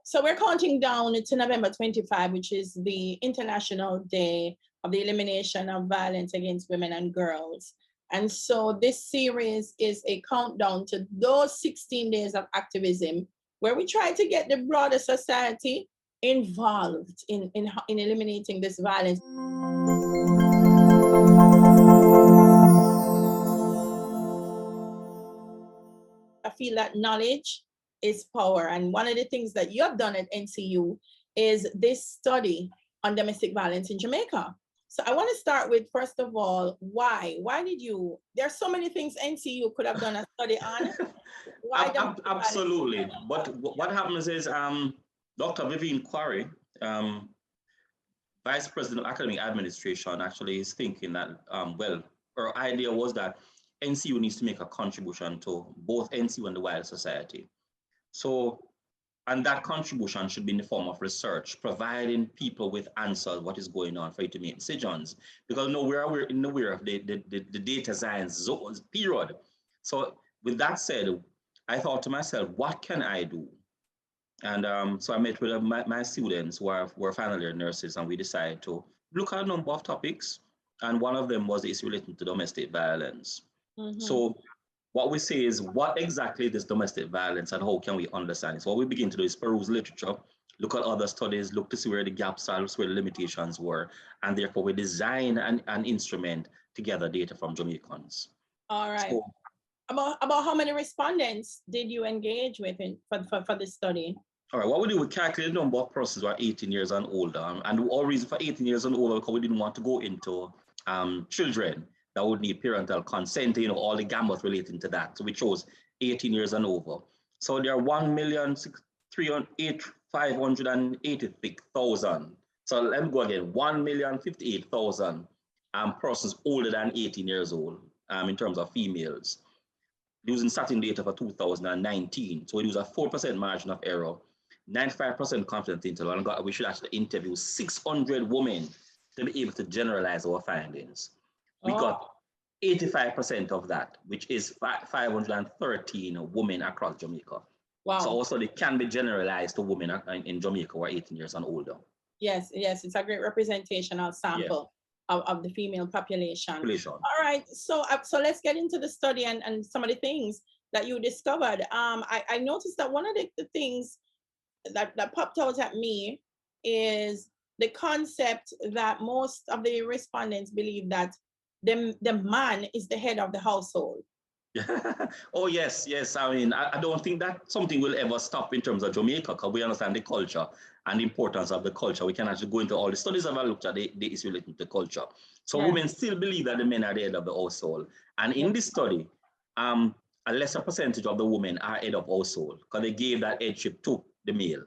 So we're counting down to November 25, which is the International Day of the Elimination of Violence Against Women and Girls. And so this series is a countdown to those 16 days of activism where we try to get the broader society involved in eliminating this violence. I feel that knowledge is power. And one of the things that you have done at NCU is this study on domestic violence in Jamaica. So I want to start with, first of all, why? Why did you? There are so many things NCU could have done a study on. Why Absolutely. But what happens is Dr. Vivian Quarry, Vice President of Academic Administration, actually is thinking that, well, her idea was that NCU needs to make a contribution to both NCU and the wider society. So, and that contribution should be in the form of research, providing people with answers, what is going on for you to make decisions. Because we're aware of the data science zones, period. So with that said, I thought to myself, what can I do? And so I met with my students who were final year nurses, and we decided to look at a number of topics. And one of them was the issue related to domestic violence. Mm-hmm. So what we say is, what exactly is domestic violence and how can we understand it? So what we begin to do is peruse literature, look at other studies, look to see where the gaps are, where the limitations were, and therefore we design an instrument to gather data from Jamaicans. All right. So, about how many respondents did you engage with for this study? All right, what we do, we calculate the number of persons who are 18 years and older. And the whole reason for 18 years and older, because we didn't want to go into children that would need parental consent, all the gamut relating to that. So we chose 18 years and over. So there are 1,586,000. So let me go again, 1,058,000 persons older than 18 years old in terms of females, using starting data for 2019. So we use a 4% margin of error, 95% confidence interval, and we should actually interview 600 women to be able to generalize our findings. We got 85% of that, which is 513 women across Jamaica. Wow. So also they can be generalized to women in Jamaica who are 18 years and older. Yes, it's a great representational sample of the female population. All right, so let's get into the study and some of the things that you discovered. I noticed that one of the things that popped out at me is the concept that most of the respondents believe that the man is the head of the household. Oh, yes. I mean, I don't think that something will ever stop in terms of Jamaica, because we understand the culture and the importance of the culture. We can actually go into all the studies that I looked at, the issue related to culture. So women still believe that the men are the head of the household. And in this study, a lesser percentage of the women are head of household because they gave that headship to the male.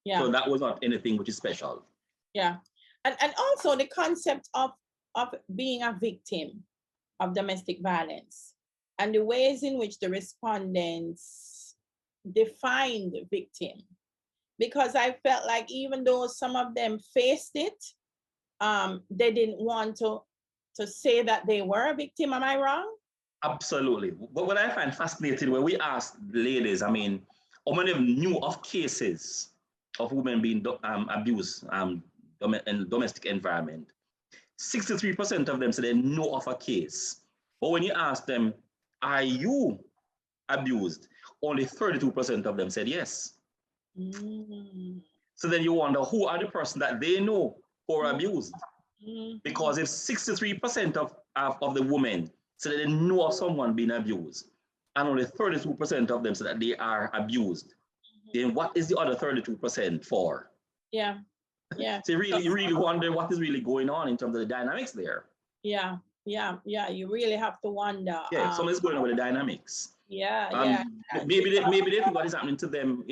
Yeah. So that was not anything which is special. Yeah. And also the concept of being a victim of domestic violence and the ways in which the respondents defined victim. Because I felt like even though some of them faced it, they didn't want to say that they were a victim. Am I wrong? Absolutely. But what I find fascinating, when we asked ladies, I mean, how many of them knew of cases of women being abused in domestic environment? 63% of them said they know of a case. But when you ask them, are you abused? Only 32% of them said yes. Mm. So then you wonder, who are the person that they know who are abused? Mm. Because if 63% of the women said that they know of someone being abused, and only 32% of them said that they are abused, then what is the other 32% for? Yeah. So you really wonder what is really going on in terms of the dynamics there. Yeah. You really have to wonder. Yeah, something's going on with the dynamics. Yeah. Maybe they think what is happening to them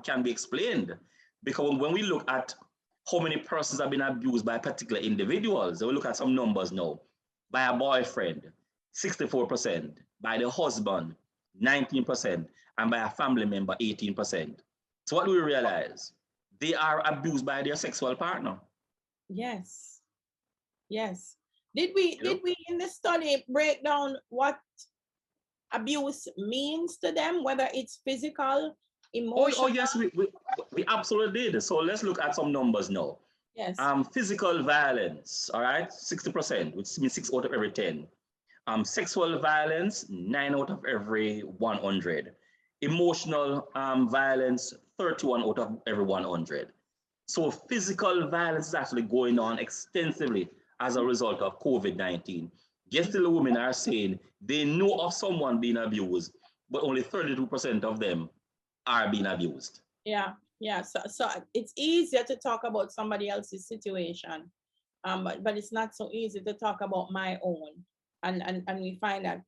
can be explained, because when we look at how many persons have been abused by particular individuals, we look at some numbers now. By a boyfriend, 64%. By the husband, 19%. And by a family member, 18%. So what do we realize? They are abused by their sexual partner. Yes. Did we in the study break down what abuse means to them, whether it's physical emotional. Oh yes, we absolutely did. So let's look at some numbers now. Yes. Physical violence, all right, 60%, which means 6 out of every 10. Sexual violence, 9 out of every 100. Emotional violence, 31 out of every 100. So physical violence is actually going on extensively as a result of COVID-19. Yes, still the women are saying they know of someone being abused, but only 32% of them are being abused. Yeah, yeah. So it's easier to talk about somebody else's situation, but it's not so easy to talk about my own. And we find that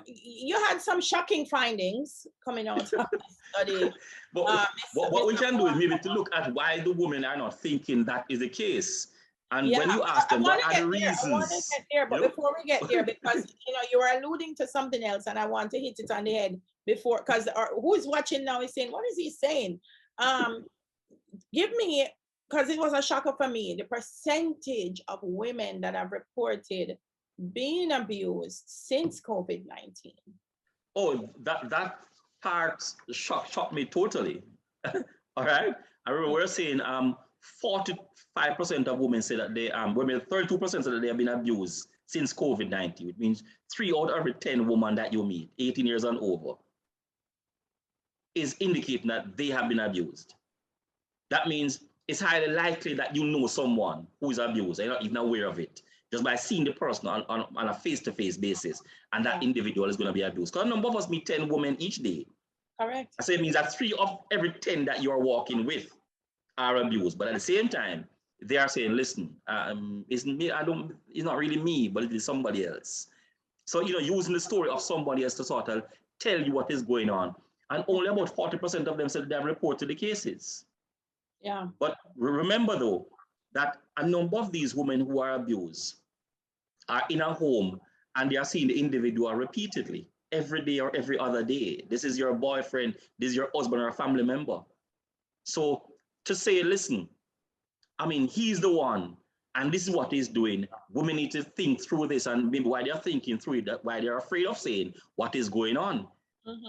you had some shocking findings coming out of this study. But what we can do is maybe to look at why the women are not thinking that is the case. And yeah, when you ask them what are the reasons, I want to get there, but before we get there, because you were alluding to something else, and I want to hit it on the head before, because who's watching now is saying, what is he saying? Give me, because it was a shocker for me, the percentage of women that have reported being abused since COVID-19. Oh, that part shocked me totally. All right. I remember we were saying 45% of women say that they women 32% say that they have been abused since COVID-19. It means 3 out of every 10 women that you meet, 18 years and over, is indicating that they have been abused. That means it's highly likely that you know someone who is abused and you're not even aware of it, just by seeing the person on a face-to-face basis, and that individual is going to be abused. Because a number of us meet 10 women each day. Correct. So it means that 3 of every 10 that you're walking with are abused. But at the same time, they are saying, listen, it's me, it's not really me, but it is somebody else. So, using the story of somebody else to sort of tell you what is going on. And only about 40% of them said they have reported the cases. Yeah. But remember, though, that a number of these women who are abused are in a home and they are seeing the individual repeatedly, every day or every other day. This is your boyfriend, this is your husband or a family member. So to say, listen, he's the one, and this is what he's doing. Women need to think through this, and maybe why they're thinking through it, why they're afraid of saying what is going on.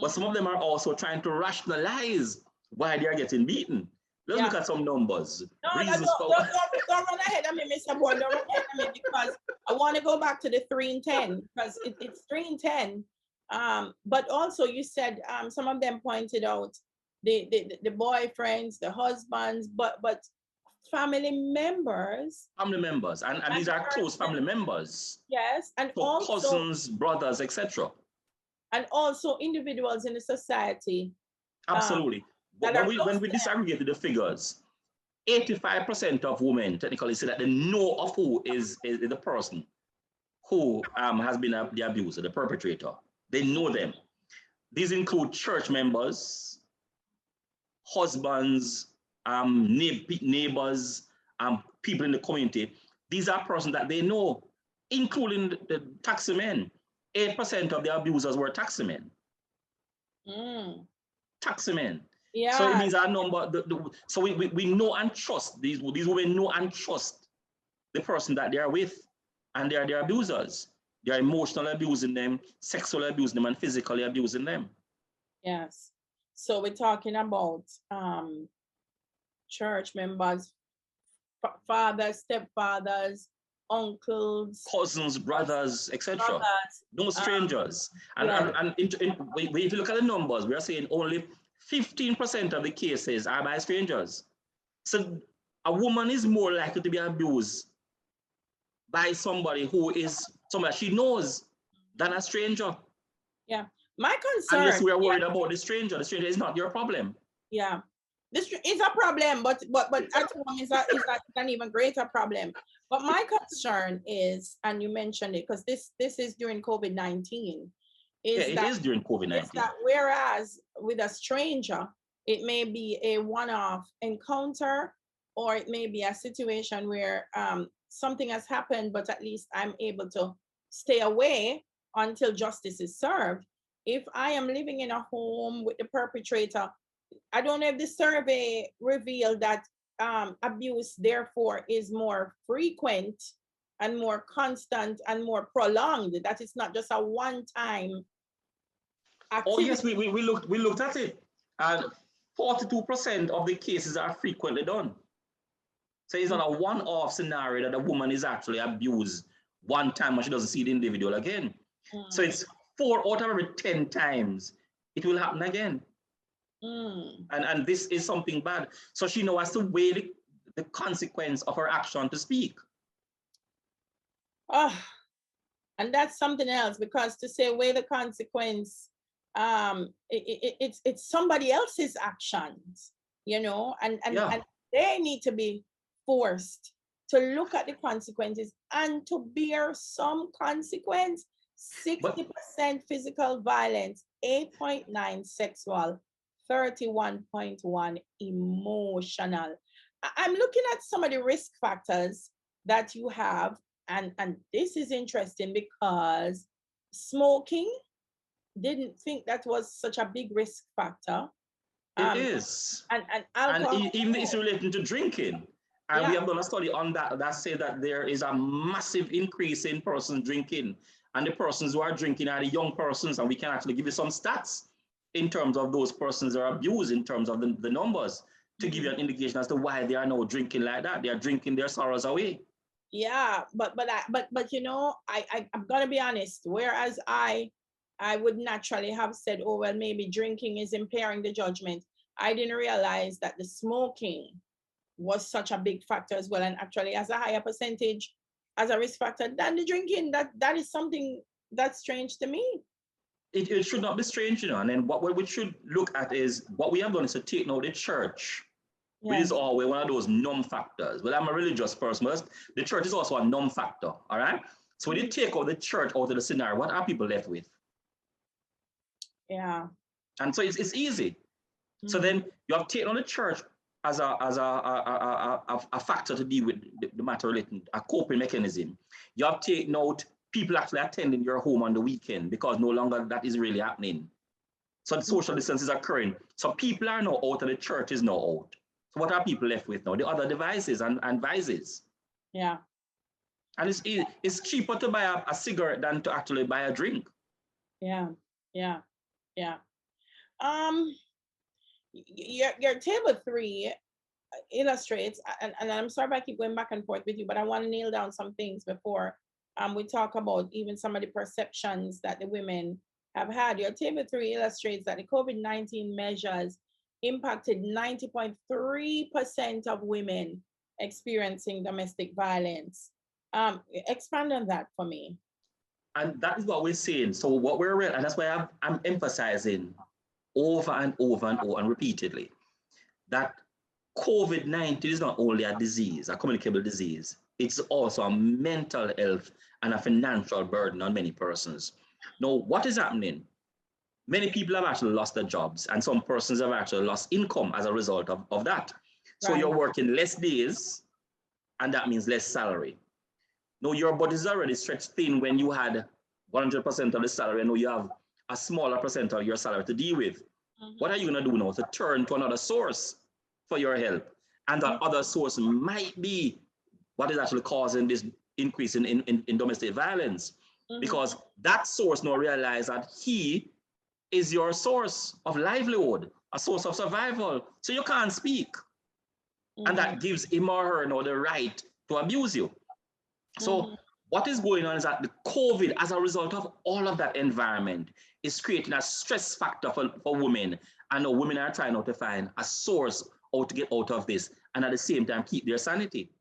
But some of them are also trying to rationalize why they are getting beaten. Let's look at some numbers. No, don't run ahead of me, Mr. Bourne. Don't run ahead of me, because I want to go back to the 3 in 10, because it's 3 in 10. But also you said some of them pointed out the boyfriends, the husbands, but family members. Family members, and these are close family members. Yes, and so also cousins, brothers, etc. And also individuals in the society. Absolutely. But when we disaggregated the figures, 85% of women technically say that they know of who is the person who has been the abuser, the perpetrator. They know them. These include church members, husbands, neighbors, people in the community. These are persons that they know, including the taxi men. 8% of the abusers were taxi men. Taxi men. Yeah. So it means our number. So we know and trust these women know and trust the person that they are with, and they are their abusers. They are emotionally abusing them, sexually abusing them, and physically abusing them. Yes. So we're talking about church members, fathers, stepfathers, uncles, cousins, brothers, etc. No strangers. And if you look at the numbers, we are saying only 15% of the cases are by strangers. So a woman is more likely to be abused by somebody who is somebody she knows than a stranger. Yeah. My concern. Unless we are worried about the stranger is not your problem. Yeah. This is a problem, but at home is an even greater problem. But my concern is, and you mentioned it, because this is during COVID-19. It is during COVID-19. Is that whereas with a stranger, it may be a one-off encounter, or it may be a situation where something has happened, but at least I'm able to stay away until justice is served. If I am living in a home with the perpetrator, I don't know if the survey revealed that abuse therefore is more frequent and more constant and more prolonged, that it's not just a one-time activity. Oh yes, we looked at it. And 42% of the cases are frequently done. So it's not a one-off scenario that a woman is actually abused one time and she doesn't see the individual again. So it's 4 out of every 10 times it will happen again. And this is something bad. So she now has to weigh the consequence of her action to speak. Oh, and that's something else, because to say weigh the consequence, it's somebody else's actions, you know, and they need to be forced to look at the consequences and to bear some consequence. 60% physical violence, 8.9 sexual, 31.1 emotional. I'm looking at some of the risk factors that you have, and this is interesting because smoking, didn't think that was such a big risk factor. It is. And alcohol. And even it's related to drinking. And we have done a study on that say that there is a massive increase in persons drinking. And the persons who are drinking are the young persons. And we can actually give you some stats in terms of those persons that are abused, in terms of the numbers, to give you an indication as to why they are now drinking like that. They are drinking their sorrows away. Yeah, but you know, I'm gonna be honest. Whereas I would naturally have said, oh well, maybe drinking is impairing the judgment. I didn't realize that the smoking was such a big factor as well, and actually has a higher percentage as a risk factor than the drinking. That is something that's strange to me. It should not be strange, you know. And then what we should look at is what we have done is to take now the church, which is always one of those numb factors. Well, I'm a religious person, but the church is also a numb factor, all right? So when you take out the church out of the scenario, what are people left with? Yeah. And so it's easy. So then you have taken on the church as a factor to deal with the matter related, a coping mechanism. You have taken out people actually attending your home on the weekend, because no longer that is really happening. So the social distance is occurring. So people are now out and the church is now out. So what are people left with now? The other devices and vices. Yeah. And it's cheaper to buy a cigarette than to actually buy a drink. Yeah. Your table 3 illustrates, and I'm sorry if I keep going back and forth with you, but I want to nail down some things before we talk about even some of the perceptions that the women have had. Your table 3 illustrates that the COVID-19 measures impacted 90.3% of women experiencing domestic violence. Expand on that for me. And that is what we're saying. So what we're, and that's why I'm emphasizing over and over and over and repeatedly, that COVID-19 is not only a disease, a communicable disease, it's also a mental health and a financial burden on many persons. Now, what is happening? Many people have actually lost their jobs, and some persons have actually lost income as a result of that. So you're working less days, and that means less salary. Now, your budget is already stretched thin when you had 100% of the salary, and now you have a smaller percent of your salary to deal with. What are you going to do now? To turn to another source for your help. And that other source might be what is actually causing this increase in domestic violence. Because that source now realizes that he is your source of livelihood, a source of survival. So you can't speak. And that gives him or her now the right to abuse you. So what is going on is that the COVID, as a result of all of that environment, is creating a stress factor for women. And women are trying now to find a source how to get out of this, and at the same time keep their sanity.